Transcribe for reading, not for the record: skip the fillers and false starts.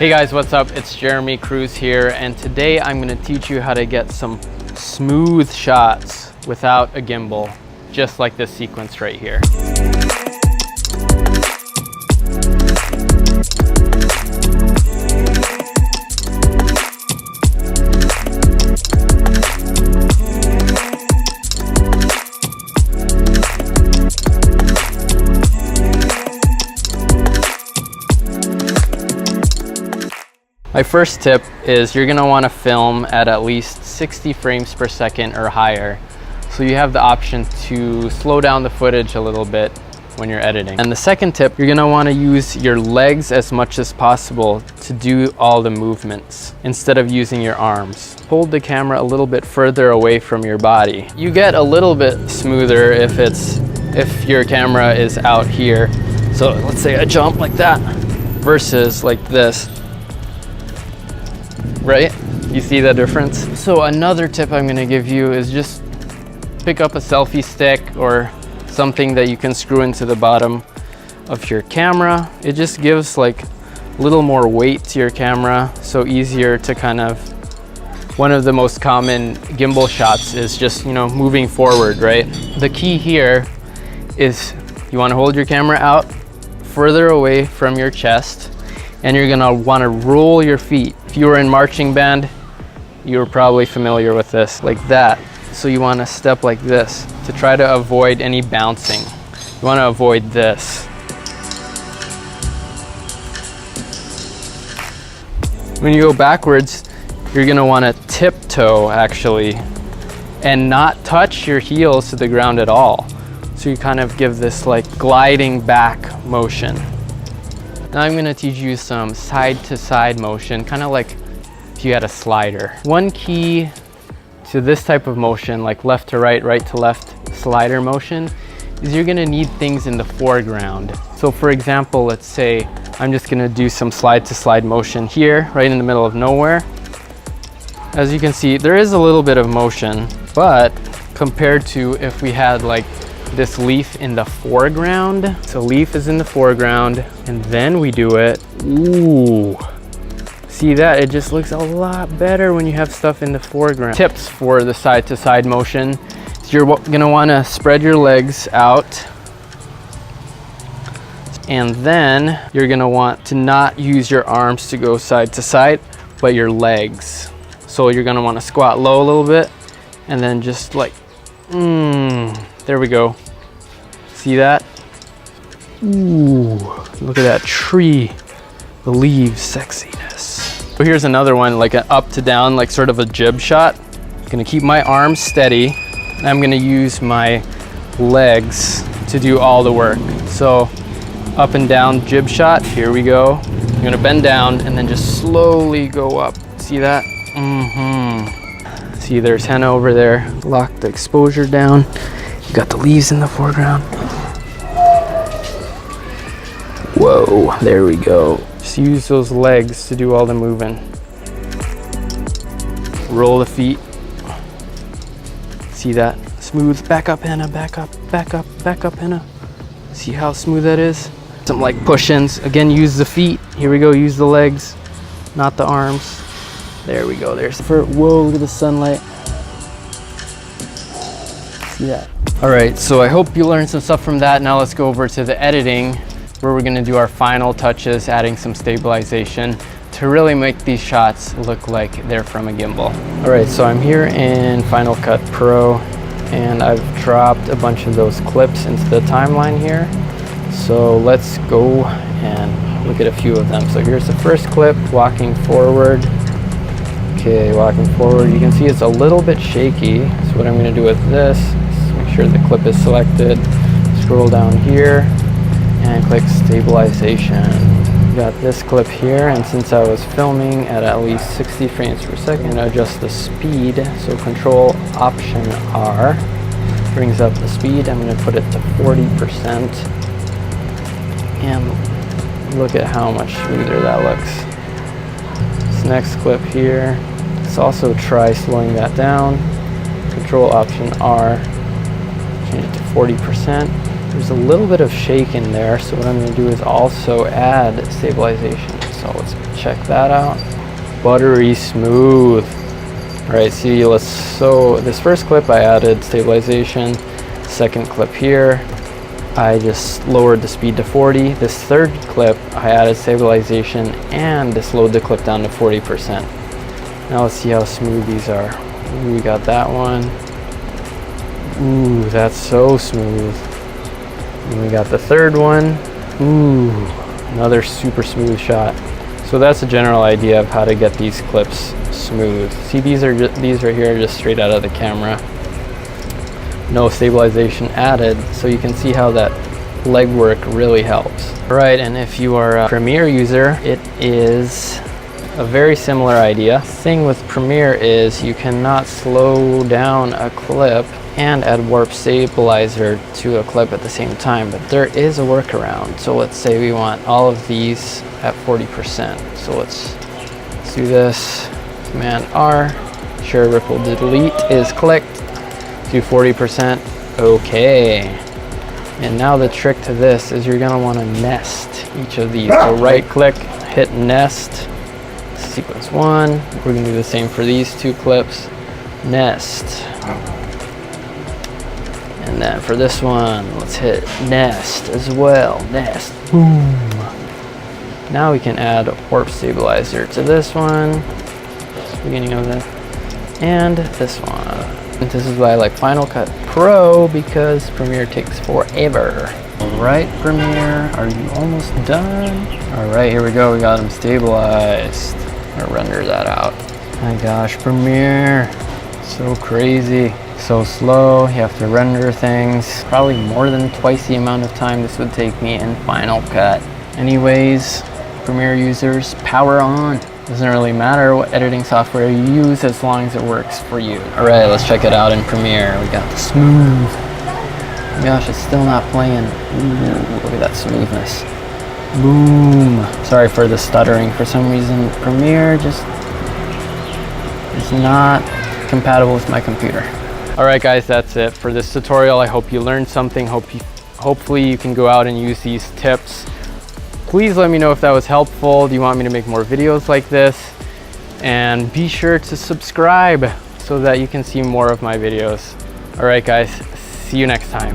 Hey guys, what's up? It's Jeremy Kruis here, and today I'm going to teach you how to get some smooth shots without a gimbal, just like this sequence right here. My first tip is you're going to want to film at least 60 frames per second or higher. So you have the option to slow down the footage a little bit when you're editing. And the second tip, you're going to want to use your legs as much as possible to do all the movements instead of using your arms. Hold the camera a little bit further away from your body. You get a little bit smoother if your camera is out here. So let's say I jump like that versus like this. Right? You see the difference? So another tip I'm going to give you is just pick up a selfie stick or something that you can screw into the bottom of your camera. It just gives like a little more weight to your camera, so easier to kind of, one of the most common gimbal shots is just, you know, moving forward, right? The key here is you want to hold your camera out further away from your chest, and you're gonna wanna roll your feet. If you were in marching band, you're probably familiar with this, like that. So you wanna step like this to try to avoid any bouncing. You wanna avoid this. When you go backwards, you're gonna wanna tiptoe actually, and not touch your heels to the ground at all. So you kind of give this like gliding back motion. Now I'm going to teach you some side-to-side motion, kind of like if you had a slider. One key to this type of motion, like left to right, right to left slider motion, is you're going to need things in the foreground. So for example, let's say I'm just going to do some slide-to-slide motion here, right in the middle of nowhere. As you can see, there is a little bit of motion, but compared to if we had like this leaf in the foreground. So leaf is in the foreground and then we do it. Ooh, see that? It just looks a lot better when you have stuff in the foreground. Tips for the side-to-side motion is you're gonna wanna spread your legs out, and then you're gonna want to not use your arms to go side to side, but your legs. So you're gonna wanna squat low a little bit and then just like, there we go. See that? Ooh, look at that tree, the leaves, sexiness. So here's another one, like an up to down, like sort of a jib shot. I'm gonna keep my arms steady, and I'm gonna use my legs to do all the work. So up and down jib shot, here we go. I'm gonna bend down and then just slowly go up. See that? See, there's henna over there. Lock the exposure down. You got the leaves in the foreground. Whoa, there we go. Just use those legs to do all the moving. Roll the feet. See that? Smooth. Back up, henna, back up, back up, back up, henna. See how smooth that is? Some like push-ins. Again, use the feet. Here we go, use the legs, not the arms. There we go, there's whoa, look at the sunlight. See that? All right, so I hope you learned some stuff from that. Now let's go over to the editing, where we're gonna do our final touches, adding some stabilization to really make these shots look like they're from a gimbal. All right, so I'm here in Final Cut Pro, and I've dropped a bunch of those clips into the timeline here. So let's go and look at a few of them. So here's the first clip, walking forward. Okay, walking forward, you can see it's a little bit shaky. So what I'm gonna do with this is make sure the clip is selected, scroll down here, and click stabilization. Got this clip here, and since I was filming at least 60 frames per second, adjust the speed. So Control Option R brings up the speed. I'm going to put it to 40%, and look at how much smoother that looks. This next clip here, let's also try slowing that down. Control Option R, change it to 40%. There's a little bit of shake in there, so what I'm going to do is also add stabilization. So let's check that out. Buttery smooth. All right, see, so this first clip I added stabilization. Second clip here, I just lowered the speed to 40. This third clip, I added stabilization and slowed the clip down to 40%. Now let's see how smooth these are. Ooh, we got that one. Ooh, that's so smooth. And we got the third one. Ooh, another super smooth shot. So that's a general idea of how to get these clips smooth. See, these right here are just straight out of the camera. No stabilization added, so you can see how that legwork really helps. All right, and if you are a Premiere user, it is a very similar idea. The thing with Premiere is you cannot slow down a clip and add warp stabilizer to a clip at the same time, but there is a workaround. So let's say we want all of these at 40%. So let's do this. Command R, share ripple delete is clicked. Do 40%. Okay. And now the trick to this is you're gonna want to nest each of these. So right click, hit nest, sequence 1. We're gonna do the same for these two clips. Nest. And then for this one, let's hit nest as well. Nest. Boom. Now we can add warp stabilizer to this one. Beginning of this. And this one. And this is why I like Final Cut Pro, because Premiere takes forever. All right, Premiere, are you almost done? All right, here we go. We got them stabilized. I'll render that out. My gosh, Premiere, so crazy. So slow, you have to render things. Probably more than twice the amount of time this would take me in Final Cut. Anyways, Premiere users, power on. Doesn't really matter what editing software you use as long as it works for you. All right, let's check it out in Premiere. We got the smooth. Oh my gosh, it's still not playing. Ooh, look at that smoothness. Boom. Sorry for the stuttering. For some reason, Premiere just is not compatible with my computer. All right, guys, that's it for this tutorial. I hope you learned something. Hopefully you can go out and use these tips. Please let me know if that was helpful. Do you want me to make more videos like this? And be sure to subscribe so that you can see more of my videos. All right, guys, see you next time.